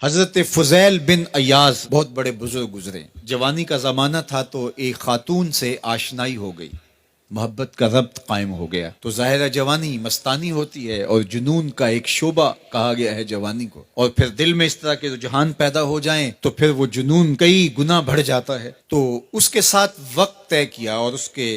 حضرت فضیل بن ایاز بہت بڑے بزرگ گزرے. جوانی کا زمانہ تھا تو ایک خاتون سے آشنائی ہو گئی، محبت کا ربط قائم ہو گیا. تو ظاہرہ جوانی مستانی ہوتی ہے اور جنون کا ایک شعبہ کہا گیا ہے جوانی کو، اور پھر دل میں اس طرح کے رجحان پیدا ہو جائیں تو پھر وہ جنون کئی گنا بڑھ جاتا ہے. تو اس کے ساتھ وقت طے کیا اور اس کے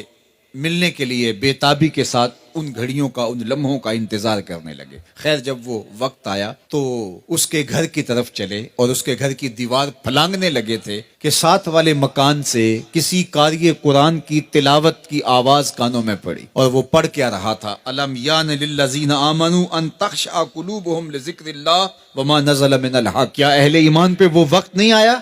ملنے کے لیے بے تابی کے ساتھ ان گھڑیوں کا، ان لمحوں کا انتظار کرنے لگے. خیر جب وہ وقت آیا تو اس کے گھر کی طرف چلے اور اس کے گھر کی دیوار پھلانگنے لگے تھے کہ ساتھ والے مکان سے کسی قاری قرآن کی تلاوت کی آواز کانوں میں پڑی. اور وہ پڑھ کیا رہا تھا، الم یان للذین آمنوا ان تخشع قلوبهم لذکر اللہ وما نزل من الحق. کیا اہل ایمان پہ وہ وقت نہیں آیا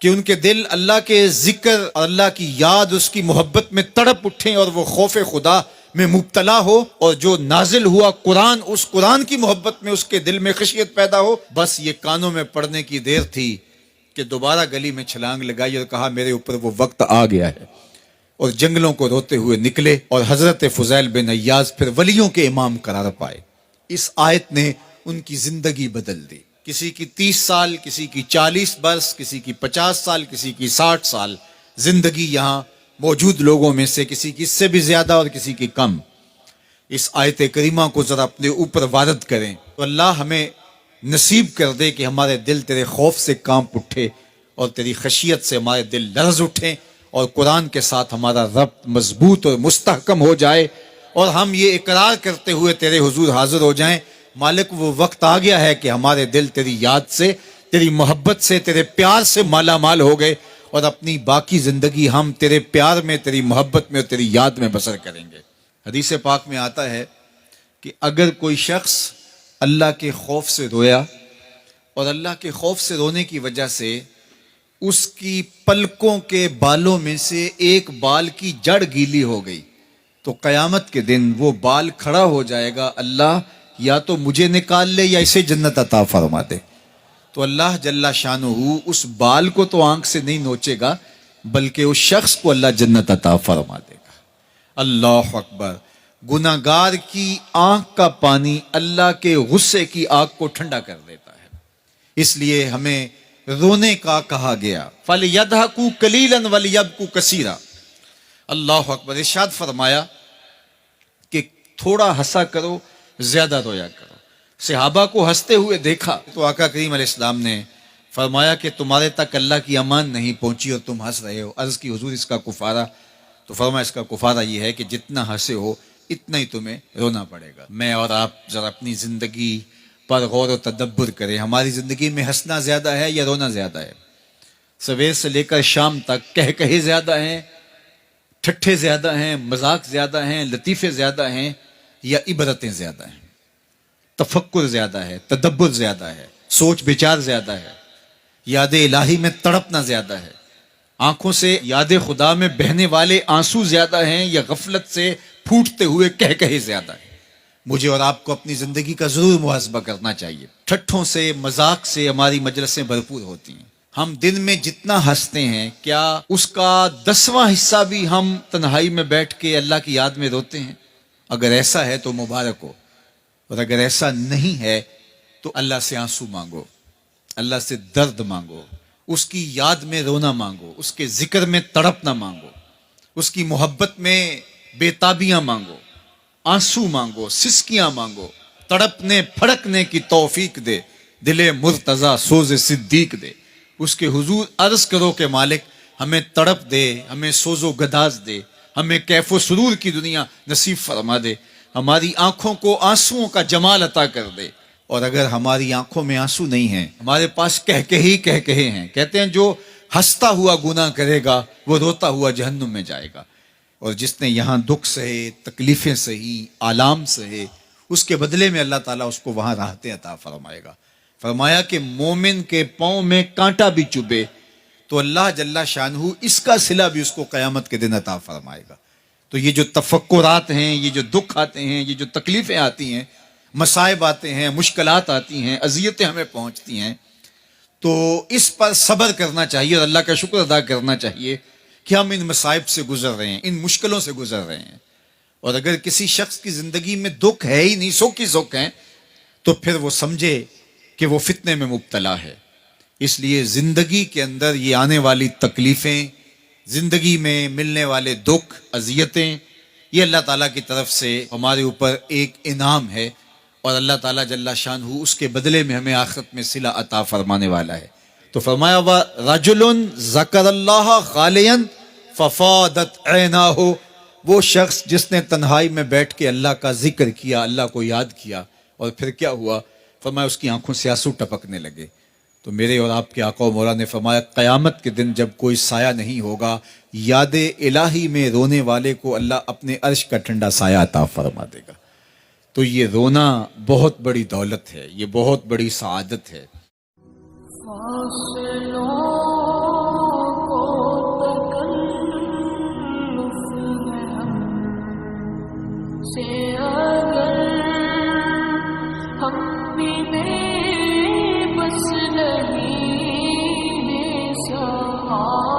کہ ان کے دل اللہ کے ذکر اور اللہ کی یاد، اس کی محبت میں تڑپ اٹھیں اور وہ خوف خدا میں مبتلا ہو، اور جو نازل ہوا قرآن، اس قرآن کی محبت میں اس کے دل میں خشیت پیدا ہو. بس یہ کانوں میں پڑنے کی دیر تھی کہ دوبارہ گلی میں چھلانگ لگائی اور کہا میرے اوپر وہ وقت آ گیا ہے، اور جنگلوں کو روتے ہوئے نکلے. اور حضرت فضیل بن ایاز پھر ولیوں کے امام قرار پائے. اس آیت نے ان کی زندگی بدل دی. کسی کی 30 سال، کسی کی 40 برس، کسی کی 50 سال، کسی کی 60 سال زندگی یہاں موجود لوگوں میں سے کسی کی اس سے بھی زیادہ اور کسی کی کم. اس آیت کریمہ کو ذرا اپنے اوپر وارد کریں تو اللہ ہمیں نصیب کر دے کہ ہمارے دل تیرے خوف سے کانپ اٹھے اور تیری خشیت سے ہمارے دل لرز اٹھیں، اور قرآن کے ساتھ ہمارا ربط مضبوط اور مستحکم ہو جائے، اور ہم یہ اقرار کرتے ہوئے تیرے حضور حاضر ہو جائیں، مالک وہ وقت آ گیا ہے کہ ہمارے دل تیری یاد سے، تیری محبت سے، تیرے پیار سے مالا مال ہو گئے، اور اپنی باقی زندگی ہم تیرے پیار میں، تیری محبت میں اور تیری یاد میں بسر کریں گے. حدیث پاک میں آتا ہے کہ اگر کوئی شخص اللہ کے خوف سے رویا اور اللہ کے خوف سے رونے کی وجہ سے اس کی پلکوں کے بالوں میں سے ایک بال کی جڑ گیلی ہو گئی تو قیامت کے دن وہ بال کھڑا ہو جائے گا، اللہ یا تو مجھے نکال لے یا اسے جنت عطا فرما دے. تو اللہ جل شانہ اس بال کو تو آنکھ سے نہیں نوچے گا، بلکہ اس شخص کو اللہ جنت عطا فرما دے گا. اللہ اکبر. گناہگار کی آنکھ کا پانی اللہ کے غصے کی آگ کو ٹھنڈا کر دیتا ہے. اس لیے ہمیں رونے کا کہا گیا، فَلْيَضْحَكُوا قَلِيلًا وَلْيَبْكُوا كَثِيرًا. اللہ اکبر. ارشاد فرمایا کہ تھوڑا ہنسا کرو، زیادہ رویا کرو. صحابہ کو ہنستے ہوئے دیکھا تو آقا کریم علیہ السلام نے فرمایا کہ تمہارے تک اللہ کی امان نہیں پہنچی اور تم ہنس رہے ہو. عرض کی حضور اس کا کفارہ؟ تو فرمایا اس کا کفارہ یہ ہے کہ جتنا ہنسے ہو اتنا ہی تمہیں رونا پڑے گا. میں اور آپ ذرا اپنی زندگی پر غور و تدبر کریں. ہماری زندگی میں ہنسنا زیادہ ہے یا رونا زیادہ ہے؟ سویر سے لے کر شام تک کہے زیادہ ہیں، ٹھٹھے زیادہ ہیں، مذاق زیادہ ہیں، لطیفے زیادہ ہیں، یا عبرتیں زیادہ ہیں؟ تفکر زیادہ ہے، تدبر زیادہ ہے، سوچ بچار زیادہ ہے، یاد الہی میں تڑپنا زیادہ ہے، آنکھوں سے یاد خدا میں بہنے والے آنسو زیادہ ہیں، یا غفلت سے پھوٹتے ہوئے کہے زیادہ ہیں؟ مجھے اور آپ کو اپنی زندگی کا ضرور محاسبہ کرنا چاہیے. ٹھٹھوں سے، مذاق سے ہماری مجلسیں بھرپور ہوتی ہیں. ہم دن میں جتنا ہنستے ہیں کیا اس کا 10واں حصہ بھی ہم تنہائی میں بیٹھ کے اللہ کی یاد میں روتے ہیں؟ اگر ایسا ہے تو مبارک ہو، اور اگر ایسا نہیں ہے تو اللہ سے آنسو مانگو، اللہ سے درد مانگو، اس کی یاد میں رونا مانگو، اس کے ذکر میں تڑپنا مانگو، اس کی محبت میں بے تابیاں مانگو، آنسو مانگو، سسکیاں مانگو. تڑپنے پھڑکنے کی توفیق دے، دل مرتضی سوز صدیق دے. اس کے حضور عرض کرو کہ مالک ہمیں تڑپ دے، ہمیں سوز و گداز دے، ہمیں کیف و سرور کی دنیا نصیب فرما دے، ہماری آنکھوں کو آنسوؤں کا جمال عطا کر دے. اور اگر ہماری آنکھوں میں آنسو نہیں ہیں، ہمارے پاس کہے ہیں، کہتے ہیں جو ہنستا ہوا گناہ کرے گا وہ روتا ہوا جہنم میں جائے گا، اور جس نے یہاں دکھ سہے، تکلیفیں سہی، آلام سہے، اس کے بدلے میں اللہ تعالیٰ اس کو وہاں راحتیں عطا فرمائے گا. فرمایا کہ مومن کے پاؤں میں کانٹا بھی چبھے تو اللہ جل شانہ اس کا صلہ بھی اس کو قیامت کے دن عطا فرمائے گا. تو یہ جو تفکرات ہیں، یہ جو دکھ آتے ہیں، یہ جو تکلیفیں آتی ہیں، مصائب آتے ہیں، مشکلات آتی ہیں، اذیتیں ہمیں پہنچتی ہیں، تو اس پر صبر کرنا چاہیے اور اللہ کا شکر ادا کرنا چاہیے کہ ہم ان مصائب سے گزر رہے ہیں، ان مشکلوں سے گزر رہے ہیں. اور اگر کسی شخص کی زندگی میں دکھ ہے ہی نہیں، سکھ ہی سکھ ہیں، تو پھر وہ سمجھے کہ وہ فتنے میں مبتلا ہے. اس لیے زندگی کے اندر یہ آنے والی تکلیفیں، زندگی میں ملنے والے دکھ، اذیتیں، یہ اللہ تعالیٰ کی طرف سے ہمارے اوپر ایک انعام ہے، اور اللہ تعالیٰ جل شانہ اس کے بدلے میں ہمیں آخرت میں صلہ عطا فرمانے والا ہے. تو فرمایا رجل ذکر اللہ خالیا ففاضت عیناہ، وہ شخص جس نے تنہائی میں بیٹھ کے اللہ کا ذکر کیا، اللہ کو یاد کیا، اور پھر کیا ہوا؟ فرمایا اس کی آنکھوں سے آنسو ٹپکنے لگے. تو میرے اور آپ کے آقا و مولا نے فرمایا قیامت کے دن جب کوئی سایہ نہیں ہوگا، یاد الہی میں رونے والے کو اللہ اپنے عرش کا ٹھنڈا سایہ عطا فرما دے گا. تو یہ رونا بہت بڑی دولت ہے، یہ بہت بڑی سعادت ہے. بس نہیں سہا